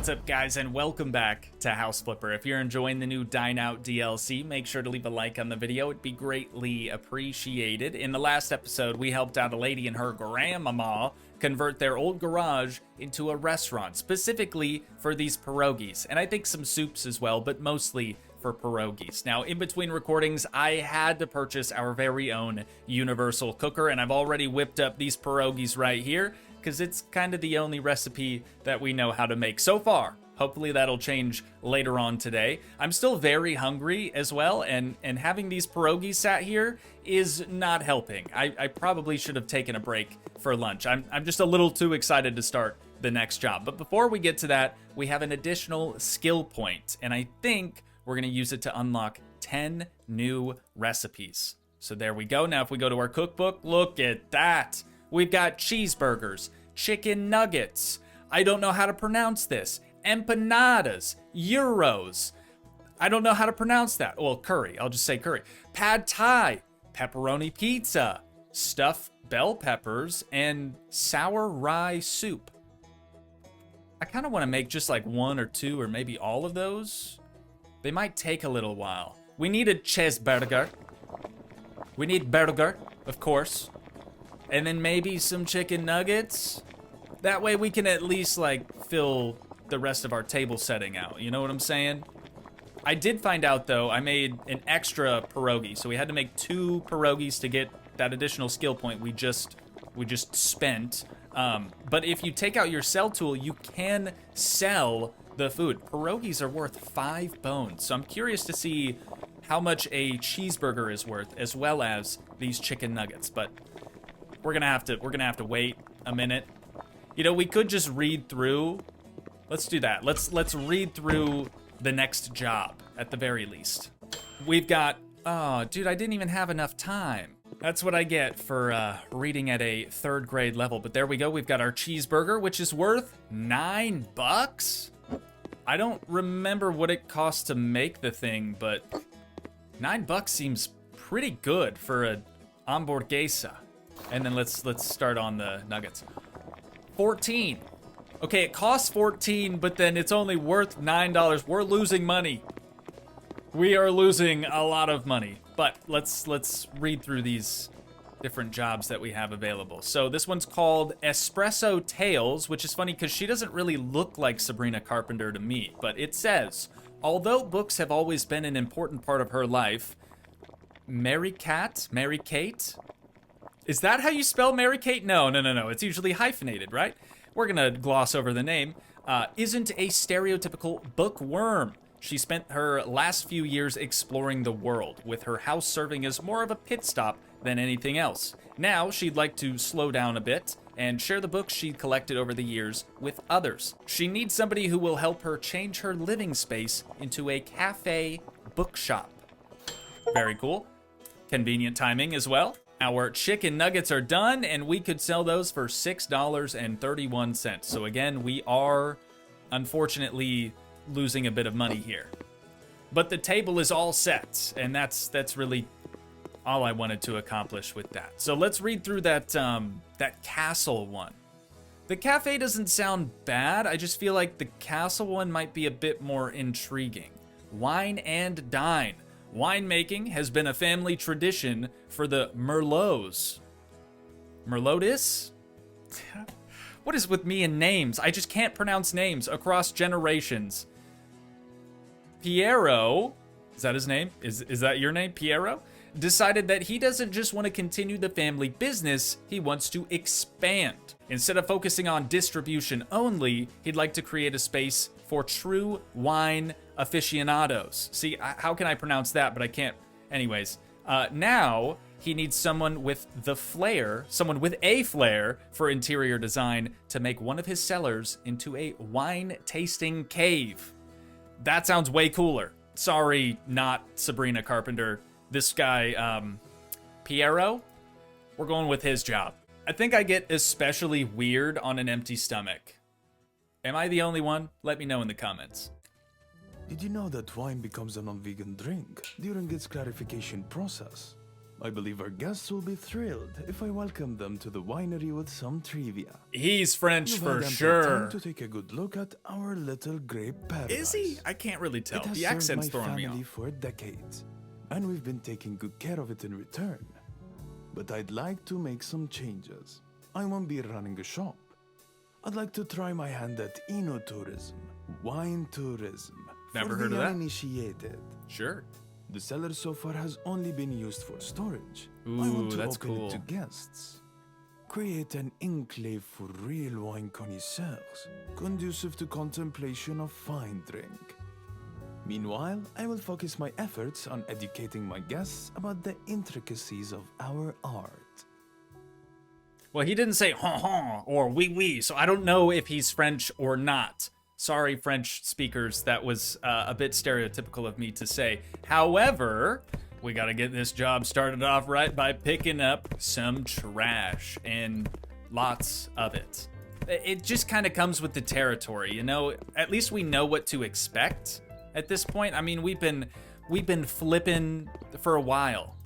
What's up, guys, and welcome back to House Flipper. If you're enjoying the new Dine Out DLC, make sure to leave a like on the video. It'd be greatly appreciated. In the last episode, we helped out a lady and her grandmama convert their old garage into a restaurant, specifically for these pierogies, and I think some soups as well, but mostly for pierogies. Now, in between recordings, I had to purchase our very own universal cooker, and I've already whipped up these pierogies right here, because it's kind of the only recipe that we know how to make so far. Hopefully that'll change later on today. I'm still very hungry as well, and having these pierogies sat here is not helping. I probably should have taken a break for lunch. I'm just a little too excited to start the next job. But before we get to that, we have an additional skill point, and I think we're gonna use it to unlock 10 new recipes. So there we go. Now if we go to our cookbook, look at that. We've got cheeseburgers, chicken nuggets, I don't know how to pronounce this, empanadas, gyros, I don't know how to pronounce that. Well, curry, I'll just say curry. Pad Thai, pepperoni pizza, stuffed bell peppers, and sour rye soup. I kind of want to make just like one or two or maybe all of those. They might take a little while. We need a cheeseburger. We need burger, of course. And then maybe some chicken nuggets. That way we can at least like fill the rest of our table setting out. You know what I'm saying? I did find out though, I made an extra pierogi. So we had to make 2 pierogies to get that additional skill point we just spent. But if you take out your sell tool, you can sell the food. Pierogies are worth 5 bones. So I'm curious to see how much a cheeseburger is worth, as well as these chicken nuggets. But we're gonna have to wait a minute. You know, we could just read through. Let's do that. Let's read through the next job at the very least. We've got, oh, dude, I didn't even have enough time. That's what I get for reading at a 3rd grade level. But there we go. We've got our cheeseburger, which is worth $9. I don't remember what it costs to make the thing, but $9 seems pretty good for a hamburguesa. And then let's start on the nuggets. 14. Okay, it costs 14, but then it's only worth $9. We're losing money. We are losing a lot of money. But let's read through these different jobs that we have available. So this one's called Espresso Tales, which is funny because she doesn't really look like Sabrina Carpenter to me. But it says, although books have always been an important part of her life, Mary Kate? Is that how you spell Mary Kate? No. It's usually hyphenated, right? We're gonna gloss over the name. Isn't a stereotypical bookworm. She spent her last few years exploring the world, with her house serving as more of a pit stop than anything else. Now, she'd like to slow down a bit and share the books she'd collected over the years with others. She needs somebody who will help her change her living space into a cafe bookshop. Very cool. Convenient timing as well. Our chicken nuggets are done, and we could sell those for $6.31. So again, we are unfortunately losing a bit of money here. But the table is all set, and that's really all I wanted to accomplish with that. So let's read through that castle one. The cafe doesn't sound bad. I just feel like the castle one might be a bit more intriguing. Wine and dine. Winemaking has been a family tradition for the Merlots. Merlotis? What is with me and names? I just can't pronounce names across generations. Piero, is that his name? Is that your name, Piero? Decided that he doesn't just want to continue the family business, he wants to expand. Instead of focusing on distribution only, he'd like to create a space for true wine aficionados. See, how can I pronounce that, but I can't. Anyways, now he needs someone with a flair for interior design to make one of his cellars into a wine tasting cave. That sounds way cooler. Sorry, not Sabrina Carpenter. This guy, Piero, we're going with his job. I think I get especially weird on an empty stomach. Am I the only one? Let me know in the comments. Did you know that wine becomes a non-vegan drink during its clarification process? I believe our guests will be thrilled if I welcome them to the winery with some trivia. He's French You've for had ample sure. time to take a good look at our little grape paradise. Is he? I can't really tell. It has The served accent's my throwing me family off. for decades, and we've been taking good care of it in return. But I'd like to make some changes. I won't be running a shop. I'd like to try my hand at enotourism, wine tourism. Never for heard the of that. uninitiated. Sure. The cellar so far has only been used for storage. I Ooh, want to that's open cool. it to guests. Create an enclave for real wine connoisseurs, conducive to contemplation of fine drink. Meanwhile, I will focus my efforts on educating my guests about the intricacies of our art. Well, he didn't say ha ha or oui, so I don't know if he's French or not. Sorry, French speakers, that was a bit stereotypical of me to say. However, we gotta get this job started off right by picking up some trash, and lots of it. It just kind of comes with the territory, you know? At least we know what to expect at this point. I mean, we've been flipping for a while.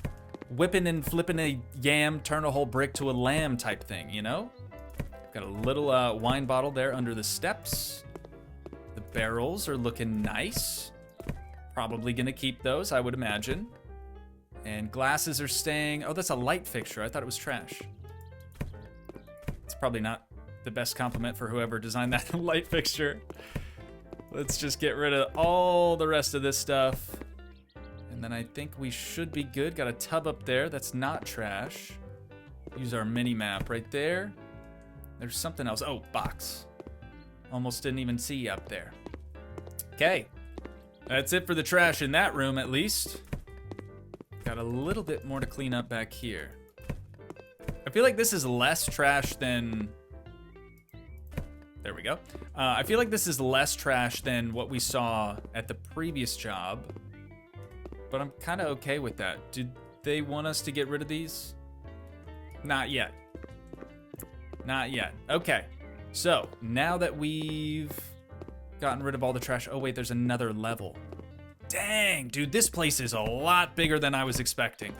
Whipping and flipping a yam, turn a whole brick to a lamb type thing, you know? Got a little wine bottle there under the steps. The barrels are looking nice. Probably gonna keep those, I would imagine. And glasses are staying. Oh, that's a light fixture. I thought it was trash. It's probably not the best compliment for whoever designed that light fixture. Let's just get rid of all the rest of this stuff. And then I think we should be good. Got a tub up there that's not trash. Use our mini map right there. There's something else. Oh, box. Almost didn't even see up there. Okay. That's it for the trash in that room, at least. Got a little bit more to clean up back here. I feel like this is less trash than... There we go. I feel like this is less trash than what we saw at the previous job. But I'm kind of okay with that. Did they want us to get rid of these? Not yet. Not yet. Okay. So, now that we've gotten rid of all the trash... Oh, wait, there's another level. Dang, dude, this place is a lot bigger than I was expecting.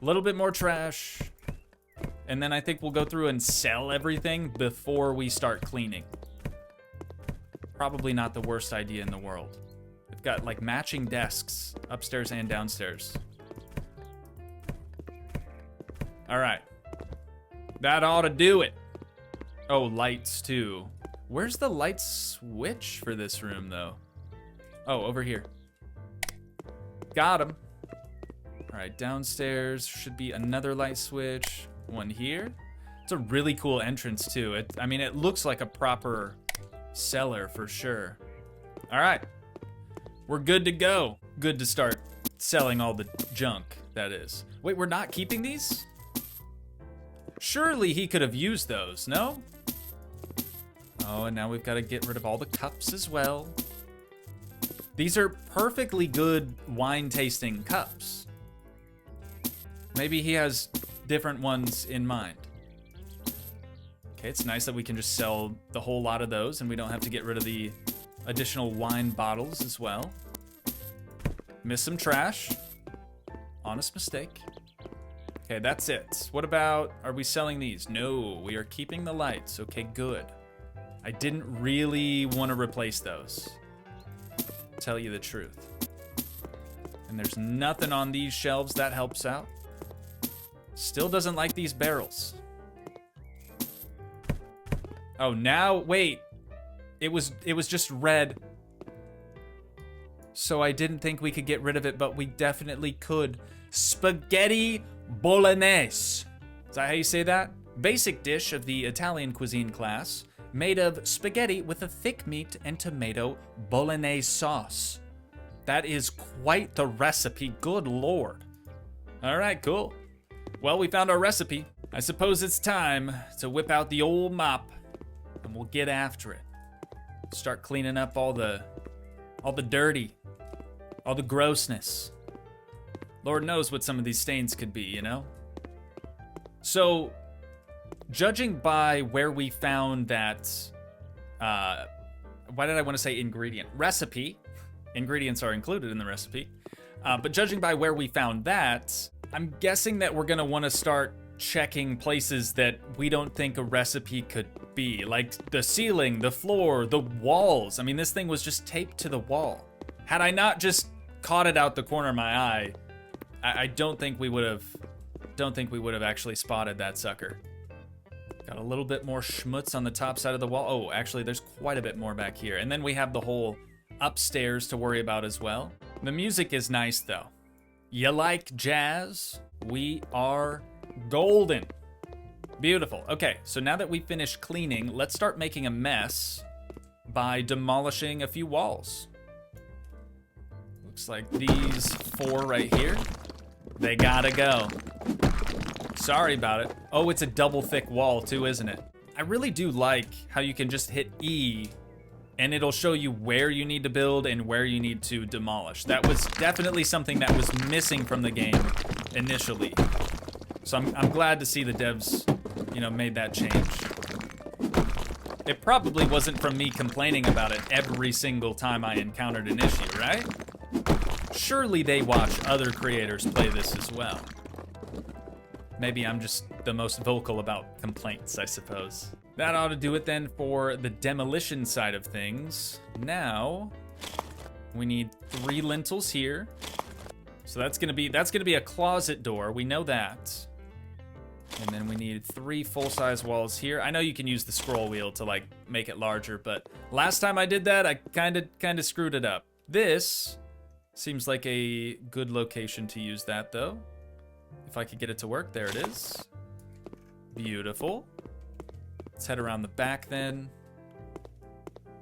A little bit more trash. And then I think we'll go through and sell everything before we start cleaning. Probably not the worst idea in the world. We've got, like, matching desks upstairs and downstairs. All right. That ought to do it. Oh, lights too. Where's the light switch for this room though? Oh, over here. Got him. All right, downstairs should be another light switch. One here. It's a really cool entrance too. I mean, it looks like a proper cellar for sure. All right, we're good to go. Good to start selling all the junk, that is. Wait, we're not keeping these? Surely he could have used those, no? Oh, and now we've got to get rid of all the cups as well. These are perfectly good wine tasting cups. Maybe he has different ones in mind. Okay, it's nice that we can just sell the whole lot of those and we don't have to get rid of the additional wine bottles as well. Missed some trash. Honest mistake. Okay, that's it. What about, are we selling these? No, we are keeping the lights. Okay, good. I didn't really want to replace those. Tell you the truth. And there's nothing on these shelves. That helps out. Still doesn't like these barrels. Oh, now, wait. It was just red. So I didn't think we could get rid of it, but we definitely could. Spaghetti bolognese. Is that how you say that? Basic dish of the Italian cuisine class. Made of spaghetti with a thick meat and tomato bolognese sauce. That is quite the recipe, good lord. All right, cool. Well, we found our recipe. I suppose it's time to whip out the old mop and we'll get after it. Start cleaning up all the dirty, all the grossness. Lord knows what some of these stains could be, you know? So, judging by where we found that, why did I want to say ingredient? Recipe. Ingredients are included in the recipe. But judging by where we found that, I'm guessing that we're gonna want to start checking places that we don't think a recipe could be, like the ceiling, the floor, the walls. I mean, this thing was just taped to the wall. Had I not just caught it out the corner of my eye, I don't think we would have actually spotted that sucker. Got a little bit more schmutz on the top side of the wall. Oh, actually, there's quite a bit more back here. And then we have the whole upstairs to worry about as well. The music is nice, though. You like jazz? We are golden. Beautiful. Okay, so now that we finished cleaning, let's start making a mess by demolishing a few walls. Looks like these 4 right here. They gotta go. Sorry about it. Oh, it's a double thick wall too, isn't it? I really do like how you can just hit E and it'll show you where you need to build and where you need to demolish. That was definitely something that was missing from the game initially. So I'm glad to see the devs, made that change. It probably wasn't from me complaining about it every single time I encountered an issue, right? Surely they watch other creators play this as well. Maybe I'm just the most vocal about complaints, I suppose. That ought to do it then for the demolition side of things. Now, we need 3 lintels here. So that's gonna be a closet door, we know that. And then we need 3 full-size walls here. I know you can use the scroll wheel to like make it larger, but last time I did that, I kinda screwed it up. This seems like a good location to use that though. If I could get it to work, there it is. Beautiful. Let's head around the back then.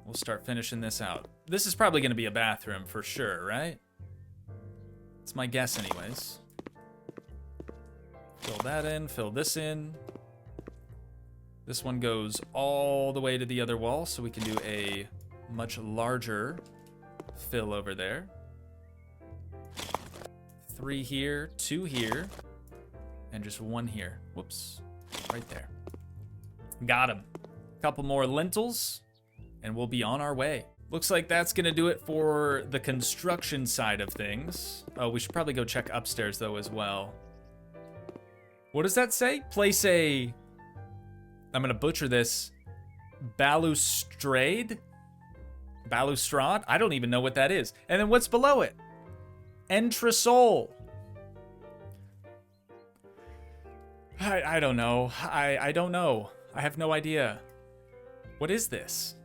We'll start finishing this out. This is probably gonna be a bathroom for sure, right? It's my guess anyways. Fill that in, fill this in. This one goes all the way to the other wall, so we can do a much larger fill over there. 3 here, 2 here, and just 1 here. Whoops, right there. Got him. Couple more lintels, and we'll be on our way. Looks like that's gonna do it for the construction side of things. Oh, we should probably go check upstairs though as well. What does that say? Place a, I'm gonna butcher this, balustrade? Balustrade? I don't even know what that is. And then what's below it? Entresol. I don't know. I don't know. I have no idea. What is this?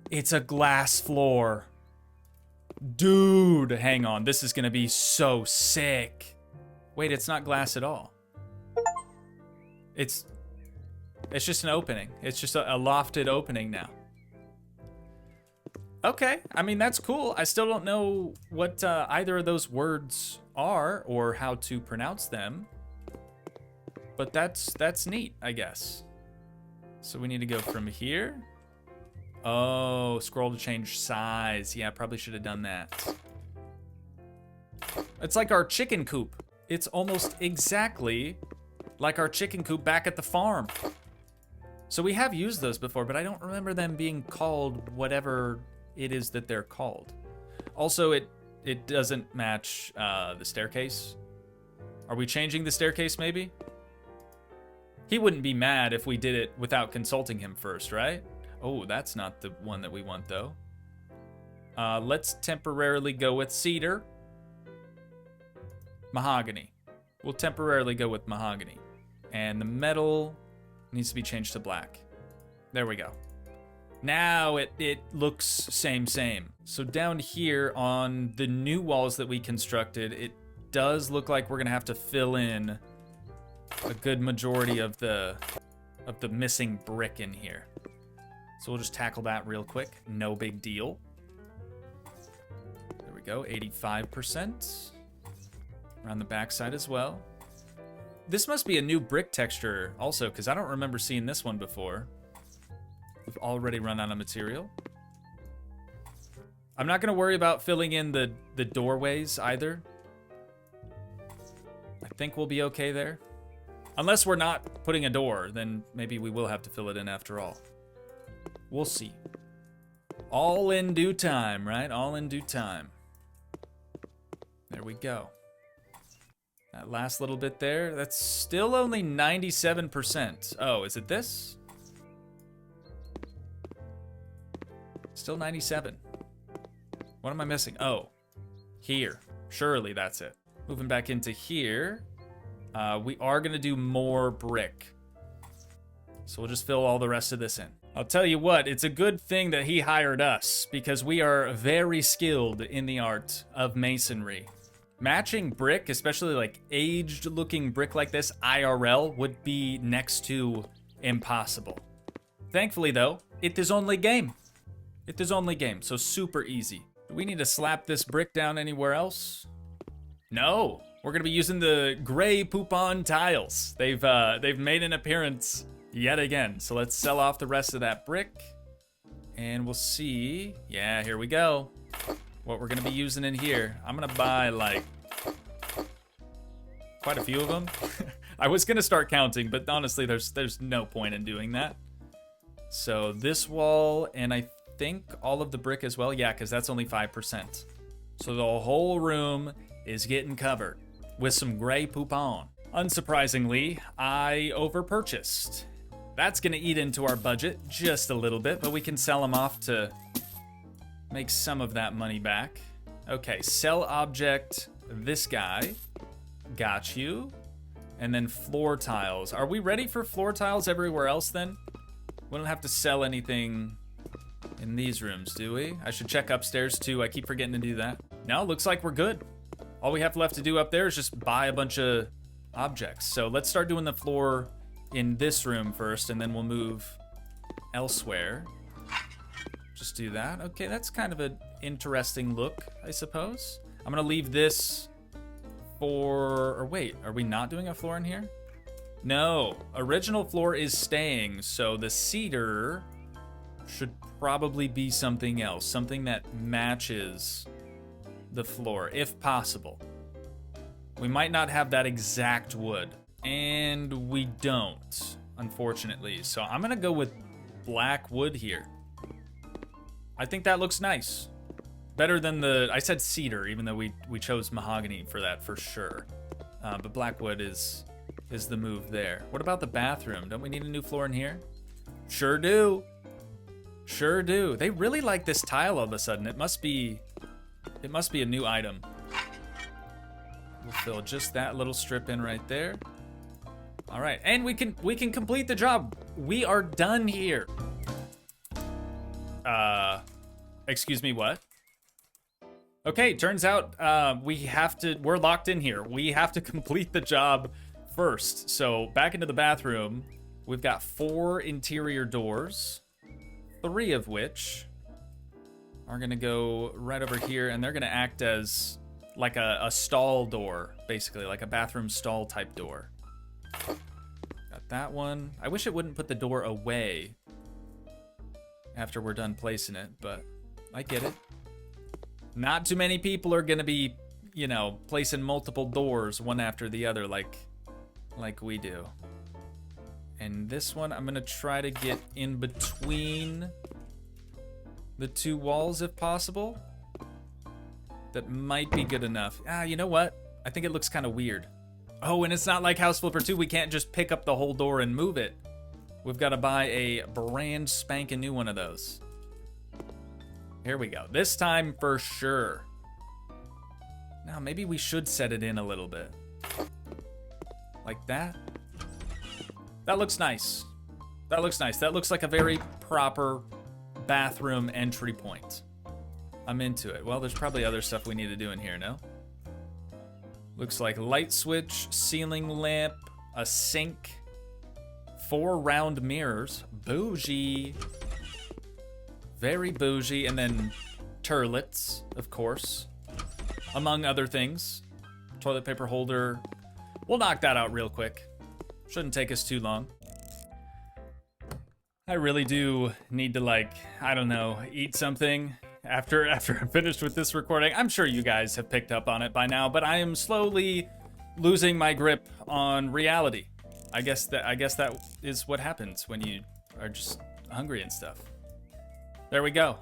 It's a glass floor. Dude, hang on. This is gonna be so sick. Wait, it's not glass at all. It's just an opening. It's just a lofted opening now. Okay, I mean, that's cool. I still don't know what either of those words are or how to pronounce them. But that's neat, I guess. So we need to go from here. Oh, scroll to change size. Yeah, probably should have done that. It's like our chicken coop. It's almost exactly like our chicken coop back at the farm. So we have used those before, but I don't remember them being called whatever it is that they're called. Also, it doesn't match the staircase. Are we changing the staircase maybe? He wouldn't be mad if we did it without consulting him first, right? Oh, that's not the one that we want though. Let's temporarily go with cedar. Mahogany. We'll temporarily go with mahogany. And the metal needs to be changed to black. There we go. Now it looks same. So down here on the new walls that we constructed, it does look like we're gonna have to fill in a good majority of the missing brick in here. So we'll just tackle that real quick. No big deal. There we go, 85%. Around the backside as well. This must be a new brick texture also, because I don't remember seeing this one before. We've already run out of material. I'm not gonna worry about filling in the doorways either. I think we'll be okay there. Unless we're not putting a door, then maybe we will have to fill it in after all. We'll see. All in due time, right? All in due time. There we go. That last little bit there, that's still only 97%. Oh, is it this? Still 97. What am I missing? Oh, here. Surely that's it. Moving back into here. We are gonna do more brick. So we'll just fill all the rest of this in. I'll tell you what, it's a good thing that he hired us because we are very skilled in the art of masonry. Matching brick, especially like aged looking brick like this, IRL, would be next to impossible. Thankfully though, it is only game. It is only game, so super easy. Do we need to slap this brick down anywhere else? No, we're gonna be using the gray poupon tiles. They've made an appearance yet again. So let's sell off the rest of that brick and we'll see. Yeah, here we go. What we're gonna be using in here. I'm gonna buy like quite a few of them. I was gonna start counting, but honestly, there's no point in doing that. So this wall, and I think all of the brick as well. Yeah, because that's only 5%. So the whole room is getting covered with some gray poupon. Unsurprisingly, I overpurchased. That's gonna eat into our budget just a little bit, but we can sell them off to make some of that money back. Okay, sell object, this guy. Got you. And then floor tiles. Are we ready for floor tiles everywhere else then? We don't have to sell anything in these rooms, do we? I should check upstairs too. I keep forgetting to do that. No, looks like we're good. All we have left to do up there is just buy a bunch of objects. So let's start doing the floor in this room first, and then we'll move elsewhere. Just do that. Okay, that's kind of an interesting look, I suppose. I'm gonna leave this for, or wait, are we not doing a floor in here? No, original floor is staying, so the cedar should probably be something else, something that matches the floor, if possible. We might not have that exact wood, and we don't, unfortunately. So I'm gonna go with black wood here. I think that looks nice. Better than the, I said cedar, even though we chose mahogany for that for sure. But black wood is the move there. What about the bathroom? Don't we need a new floor in here? Sure do. Sure do. They really like this tile all of a sudden. It must be a new item. We'll fill just that little strip in right there. All right, and we can complete the job. We are done here. Excuse me, what? Okay, turns out we're locked in here. We have to complete the job first. So back into the bathroom, we've got 4 interior doors, 3 of which are gonna go right over here, and they're gonna act as like a stall door, basically, like a bathroom stall type door. Got that one. I wish it wouldn't put the door away after we're done placing it, but I get it. Not too many people are gonna be, you know, placing multiple doors one after the other like we do. And this one, I'm gonna try to get in between the 2 walls if possible. That might be good enough. You know what? I think it looks kind of weird. Oh, and it's not like House Flipper 2. We can't just pick up the whole door and move it. We've got to buy a brand spanking new one of those. Here we go. This time for sure. Now, maybe we should set it in a little bit. Like that. That looks nice. That looks nice. That looks like a very proper bathroom entry point. I'm into it. Well, there's probably other stuff we need to do in here, no? Looks like light switch, ceiling lamp, a sink, 4 round mirrors. Bougie. Very bougie. And then turlets, of course. Among other things. Toilet paper holder. We'll knock that out real quick. Shouldn't take us too long. I really do need to, like, I don't know, eat something after I'm finished with this recording. I'm sure you guys have picked up on it by now, but I am slowly losing my grip on reality. I guess that is what happens when you are just hungry and stuff. There we go.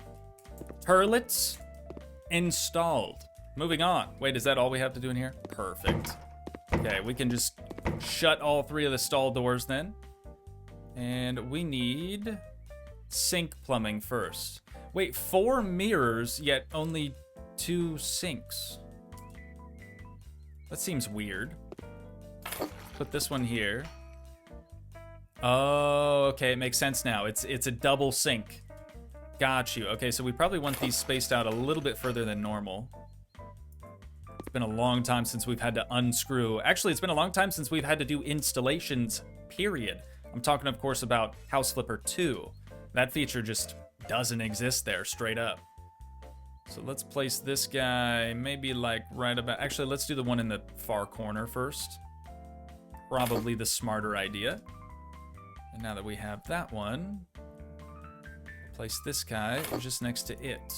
Turlets installed. Moving on. Wait, is that all we have to do in here? Perfect. Okay, we can just shut all 3 of the stall doors then. And we need sink plumbing first. Wait, 4 mirrors, yet only 2 sinks. That seems weird. Put this one here. Oh, okay, it makes sense now. It's a double sink. Got you. Okay, so we probably want these spaced out a little bit further than normal. It's been a long time since we've had to unscrew. Actually, it's been a long time since we've had to do installations, period. I'm talking, of course, about House Flipper 2. That feature just doesn't exist there, straight up. So let's place this guy maybe like right about... Actually, let's do the one in the far corner first. Probably the smarter idea. And now that we have that one, place this guy just next to it.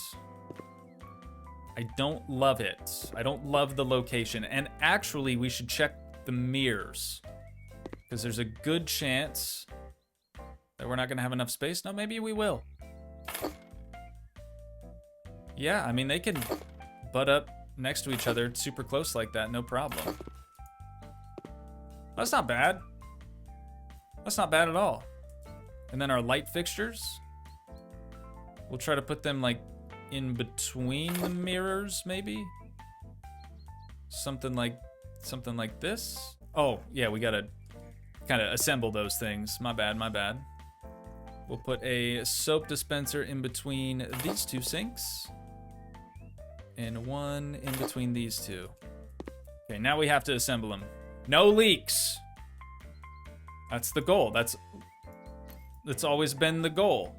I don't love it. I don't love the location. And actually, we should check the mirrors, because there's a good chance that we're not going to have enough space. No, maybe we will. Yeah, I mean, they can butt up next to each other super close like that, no problem. That's not bad. That's not bad at all. And then our light fixtures, we'll try to put them like in between the mirrors, maybe. Something like this. Oh, yeah, we gotta kind of assemble those things. My bad, my bad. We'll put a soap dispenser in between these 2 sinks. And one in between these 2. Okay, now we have to assemble them. No leaks. That's the goal. That's always been the goal.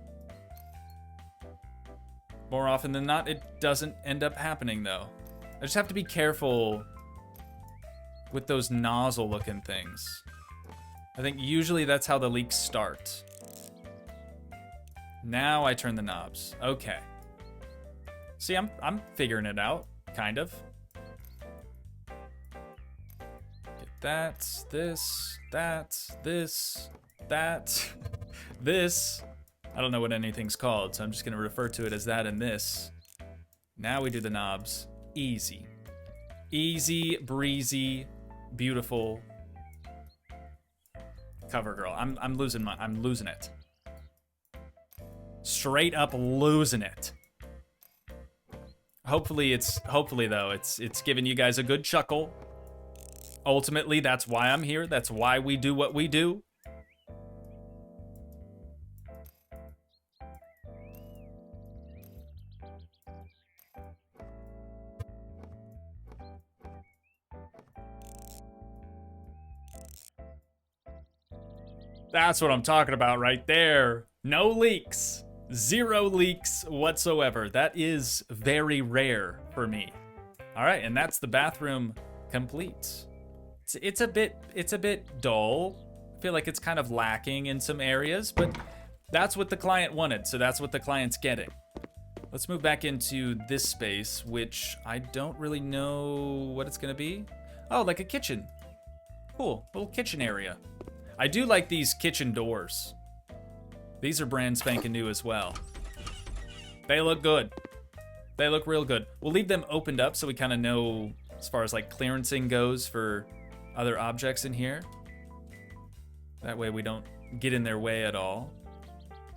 More often than not, it doesn't end up happening, though. I just have to be careful with those nozzle-looking things. I think usually that's how the leaks start. Now I turn the knobs. Okay. See, I'm figuring it out, kind of. Get that, this, that, this. I don't know what anything's called, so I'm just gonna refer to it as that and this. Now we do the knobs. Easy. Easy, breezy, beautiful. Cover girl. I'm losing it. Straight up losing it. Hopefully though, it's giving you guys a good chuckle. Ultimately, that's why I'm here. That's why we do what we do. That's what I'm talking about right there. No leaks. 0 leaks whatsoever. That is very rare for me. All right, and that's the bathroom complete. It's a bit dull. I feel like it's kind of lacking in some areas, but that's what the client wanted, so that's what the client's getting. Let's move back into this space, which I don't really know what it's gonna be. Oh, like a kitchen. Cool, little kitchen area. I do like these kitchen doors. These are brand spanking new as well. They look good. They look real good. We'll leave them opened up so we kind of know as far as like clearancing goes for other objects in here. That way we don't get in their way at all.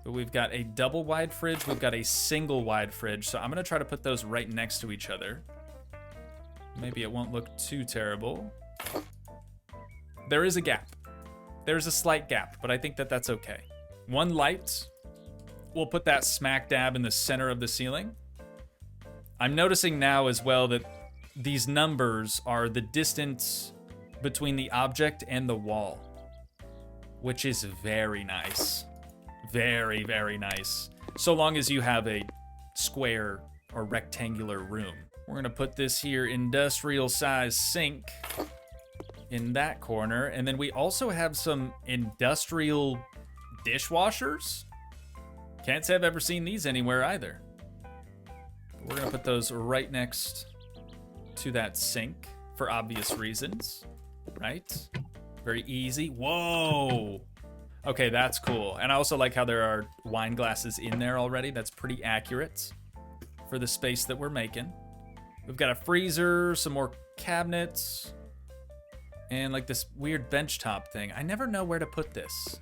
But we've got a double wide fridge. We've got a single wide fridge. So I'm gonna try to put those right next to each other. Maybe it won't look too terrible. There is a gap. There's a slight gap, but I think that that's okay. One light, we'll put that smack dab in the center of the ceiling. I'm noticing now as well that these numbers are the distance between the object and the wall, which is very nice. Very, very nice. So long as you have a square or rectangular room. We're gonna put this here industrial size sink in that corner. And then we also have some industrial dishwashers. Can't say I've ever seen these anywhere either. We're gonna put those right next to that sink for obvious reasons, right? Very easy. Whoa. Okay, that's cool. And I also like how there are wine glasses in there already. That's pretty accurate for the space that we're making. We've got a freezer, some more cabinets. And like this weird benchtop thing. I never know where to put this.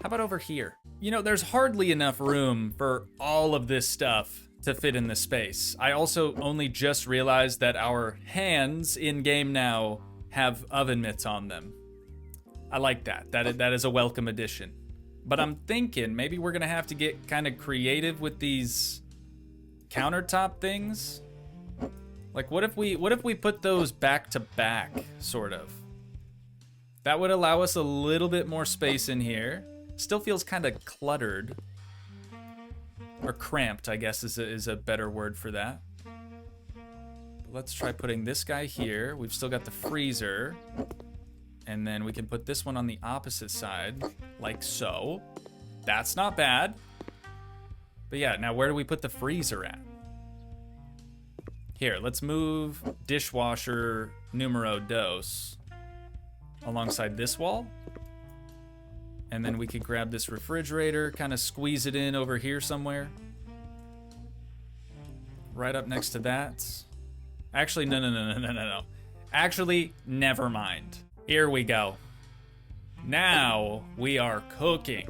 How about over here? You know, there's hardly enough room for all of this stuff to fit in the space. I also only just realized that our hands in game now have oven mitts on them. I like that. That is a welcome addition. But I'm thinking maybe we're gonna have to get kind of creative with these countertop things. Like what if we put those back to back, sort of? That would allow us a little bit more space in here. Still feels kind of cluttered. Or cramped, I guess is a better word for that. But let's try putting this guy here. We've still got the freezer. And then we can put this one on the opposite side, like so. That's not bad. But yeah, now where do we put the freezer at? Here, let's move dishwasher numero dos alongside this wall. And then we could grab this refrigerator, kind of squeeze it in over here somewhere. Right up next to that. Actually, no. Actually, never mind. Here we go. Now we are cooking.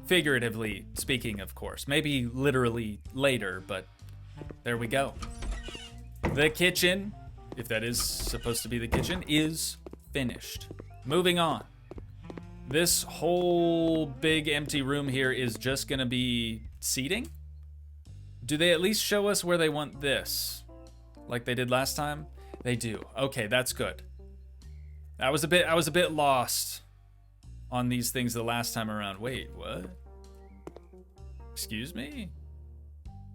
Figuratively speaking, of course. Maybe literally later, but there we go. The kitchen, if that is supposed to be the kitchen, is finished. Moving on. This whole big empty room here is just gonna be seating? Do they at least show us where they want this? Like they did last time? They do. Okay, that's good. I was a bit lost on these things the last time around. Wait, what? Excuse me?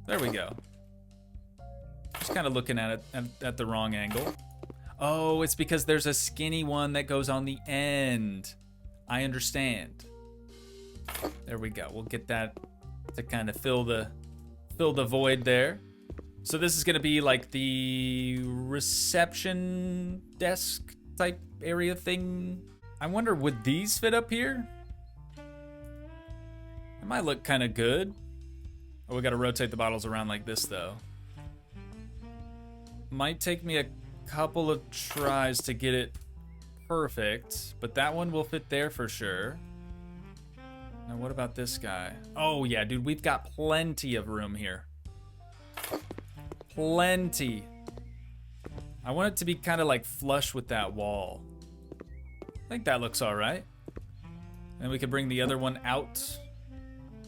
There we go. Just kind of looking at it at the wrong angle. Oh, it's because there's a skinny one that goes on the end. I understand. There we go. We'll get that to kind of fill the void there. So this is gonna be like the reception desk type area thing. I wonder, would these fit up here? It might look kind of good. Oh, we gotta rotate the bottles around like this though. Might take me a couple of tries to get it perfect, but that one will fit there for sure. Now what about this guy? Oh yeah, dude, we've got plenty of room here. Plenty. I want it to be kind of like flush with that wall. I think that looks all right. And we could bring the other one out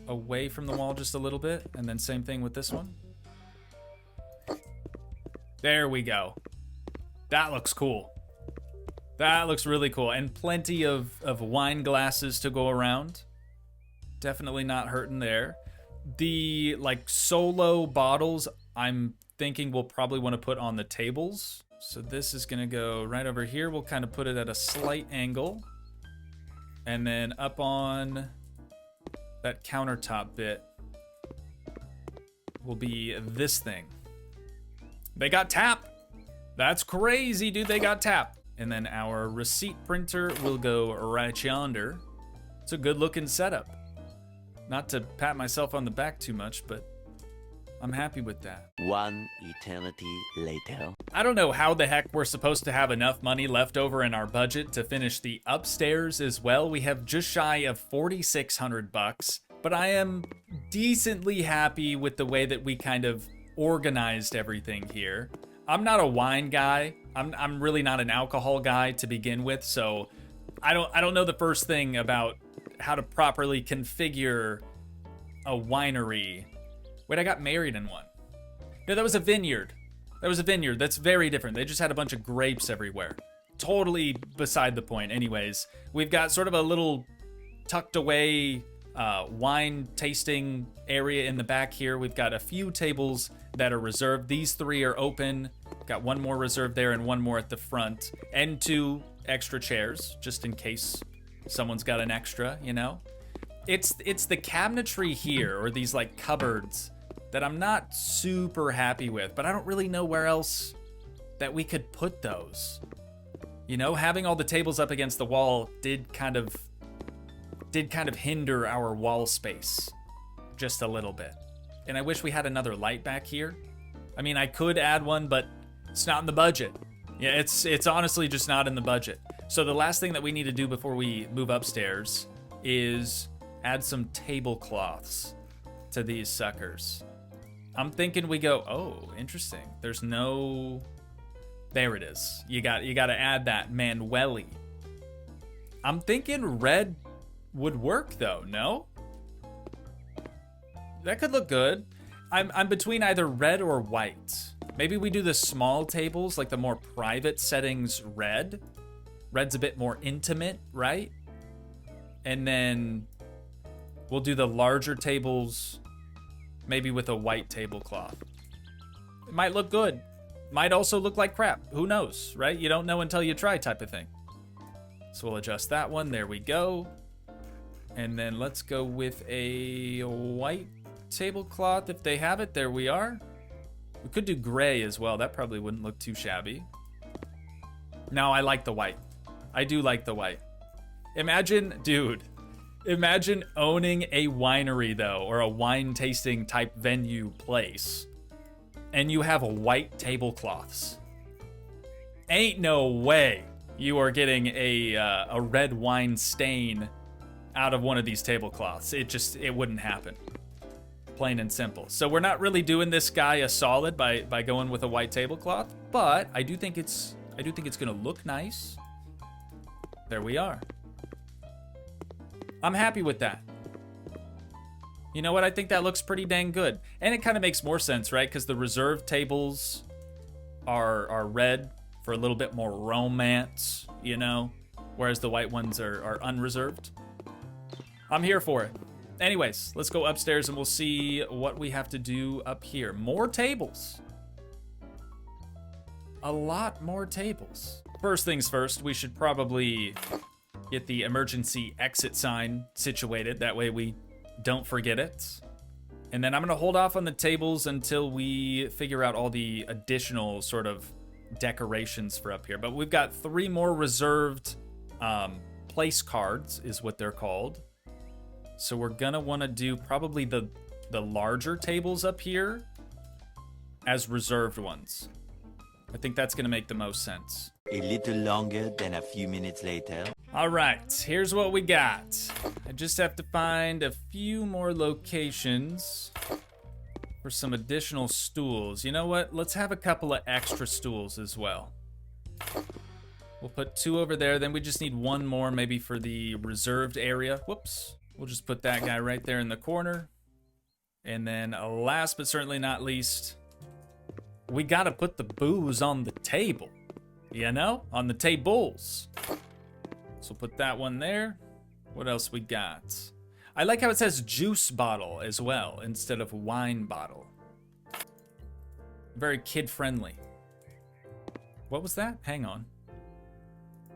away from the wall just a little bit, and then same thing with this one. There we go. That looks cool. That looks really cool. And plenty of wine glasses to go around. Definitely not hurting there. The like solo bottles, I'm thinking we'll probably want to put on the tables. So this is gonna go right over here. We'll kind of put it at a slight angle. And then up on that countertop bit will be this thing. They got tap. That's crazy, dude. They got tap. And then our receipt printer will go right yonder. It's a good looking setup. Not to pat myself on the back too much, but I'm happy with that. One eternity later. I don't know how the heck we're supposed to have enough money left over in our budget to finish the upstairs as well. We have just shy of 4,600 bucks, but I am decently happy with the way that we kind of organized everything here. I'm not a wine guy. I'm really not an alcohol guy to begin with, so I don't know the first thing about how to properly configure a winery. Wait, I got married in one. No, that was a vineyard. That was a vineyard. That's very different. They just had a bunch of grapes everywhere. Totally beside the point. Anyways, we've got sort of a little tucked away wine tasting area in the back here. We've got a few tables that are reserved. These three are open. Got one more reserved there and one more at the front. And 2 extra chairs, just in case someone's got an extra, you know? It's the cabinetry here, or these like cupboards, that I'm not super happy with, but I don't really know where else that we could put those. You know, having all the tables up against the wall did kind of hinder our wall space just a little bit. And I wish we had another light back here. I mean, I could add one, but it's not in the budget. Yeah, it's honestly just not in the budget. So the last thing that we need to do before we move upstairs is add some tablecloths to these suckers. I'm thinking we go, oh, interesting. There's no, there it is. You got to add that Manueli. I'm thinking red would work though, no? That could look good. I'm between either red or white. Maybe we do the small tables, like the more private settings red. Red's a bit more intimate, right? And then we'll do the larger tables maybe with a white tablecloth. It might look good. Might also look like crap. Who knows, right? You don't know until you try type of thing. So we'll adjust that one. There we go. And then let's go with a white tablecloth if they have it. There we are. We could do gray as well. That probably wouldn't look too shabby. No, I like the white. I do like the white. Imagine, dude, imagine owning a winery though, or a wine tasting type venue place, and you have white tablecloths. Ain't no way you are getting a red wine stain out of one of these tablecloths. It wouldn't happen. Plain and simple. So we're not really doing this guy a solid by going with a white tablecloth, but I do think it's gonna look nice. There we are. I'm happy with that. You know what? I think that looks pretty dang good. And it kind of makes more sense, right? Because the reserved tables are red for a little bit more romance, you know? Whereas the white ones are unreserved. I'm here for it. Anyways, let's go upstairs and we'll see what we have to do up here. More tables. A lot more tables. First things first, we should probably get the emergency exit sign situated. That way we don't forget it. And then I'm gonna hold off on the tables until we figure out all the additional sort of decorations for up here. But we've got 3 more reserved place cards is what they're called. So we're gonna wanna do probably the larger tables up here as reserved ones. I think that's gonna make the most sense. A little longer than a few minutes later. All right, here's what we got. I just have to find a few more locations for some additional stools. You know what? Let's have a couple of extra stools as well. We'll put 2 over there, then we just need 1 more maybe for the reserved area. Whoops. We'll just put that guy right there in the corner. And then last but certainly not least, we gotta put the booze on the table. You know? On the tables. So put that one there. What else we got? I like how it says juice bottle as well instead of wine bottle. Very kid-friendly. What was that? Hang on.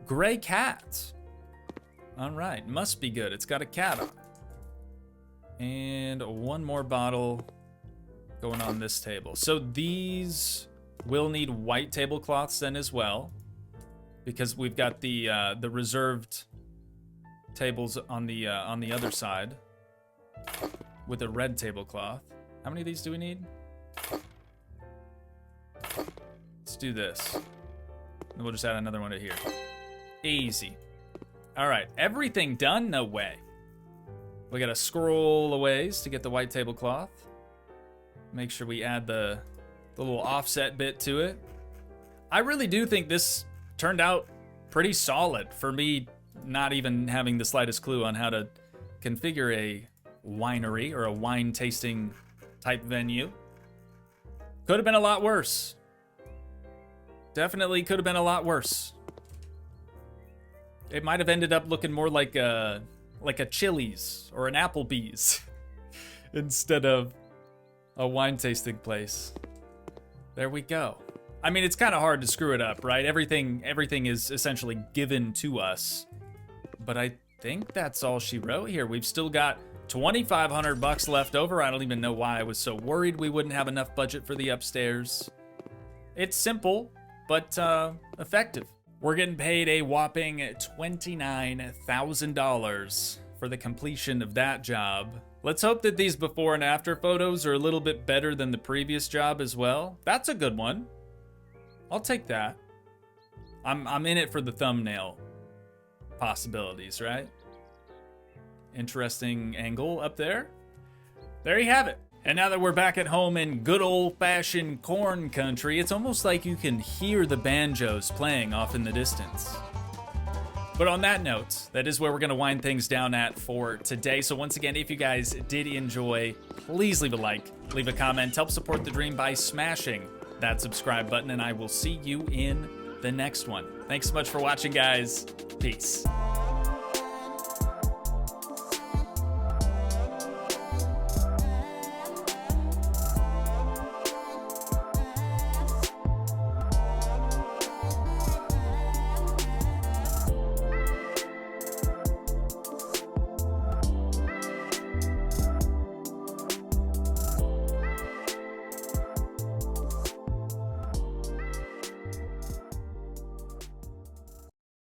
Gray cat. All right, must be good. It's got a cat on it. And 1 more bottle going on this table. So these will need white tablecloths then as well, because we've got the reserved tables on the other side with a red tablecloth. How many of these do we need? Let's do this. And we'll just add another one to here. Easy. All right, everything done? No way. We gotta scroll a ways to get the white tablecloth. Make sure we add the little offset bit to it. I really do think this turned out pretty solid for me, not even having the slightest clue on how to configure a winery or a wine tasting type venue. Could have been a lot worse. Definitely could have been a lot worse. It might have ended up looking more like a Chili's or an Applebee's instead of a wine tasting place. There we go. I mean, it's kind of hard to screw it up, right? Everything is essentially given to us. But I think that's all she wrote here. We've still got $2,500 left over. I don't even know why I was so worried we wouldn't have enough budget for the upstairs. It's simple, but effective. We're getting paid a whopping $29,000 for the completion of that job. Let's hope that these before and after photos are a little bit better than the previous job as well. That's a good one. I'll take that. I'm in it for the thumbnail. possibilities, right? Interesting angle up there. There you have it. And now that we're back at home in good old-fashioned corn country, it's almost like you can hear the banjos playing off in the distance. But on that note, that is where we're going to wind things down at for today. So once again, if you guys did enjoy, please leave a like, leave a comment, help support the dream by smashing that subscribe button, and I will see you in the next one. Thanks so much for watching, guys. Peace.